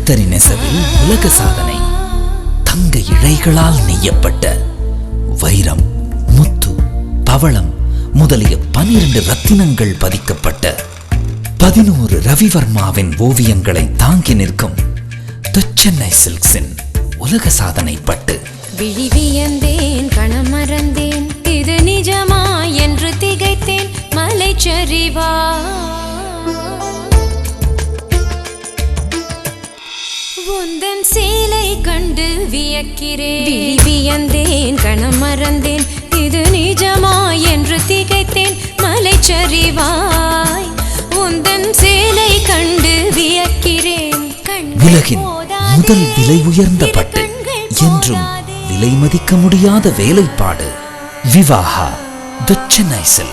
கைத்தறி நெசவில் உலக சாதனை. தங்க இழைகளால் நெய்யப்பட்ட வைரம், முத்து, பவளம் முதலிய 12 ரத்தினங்கள் பதிக்கப்பட்ட 11 ரவிவர்மாவின் ஓவியங்களை தாங்கி நிற்கும் தி சென்னை சில்க்ஸின் உலக சாதனை பட்டு. விழிவியந்தேன், கணம் மறந்தேன், இது நிஜமா என்று திகைத்தேன். மலைச்சரிவா உந்தன் சேலை கண்டு வியக்கிறேன். விழிவியந்தேன், கணம் மறந்தேன், இது நிஜமா என்று திகைத்தேன். மலைச்சரிவாய் உந்தன் சேலை கண்டு வியக்கிறேன். உலகின் முதல் விலை உயர்ந்த பட்டு, என்றும் விலை மதிக்க முடியாத வேலைப்பாடு. விவாஹா தி சென்னை சில்க்ஸ்.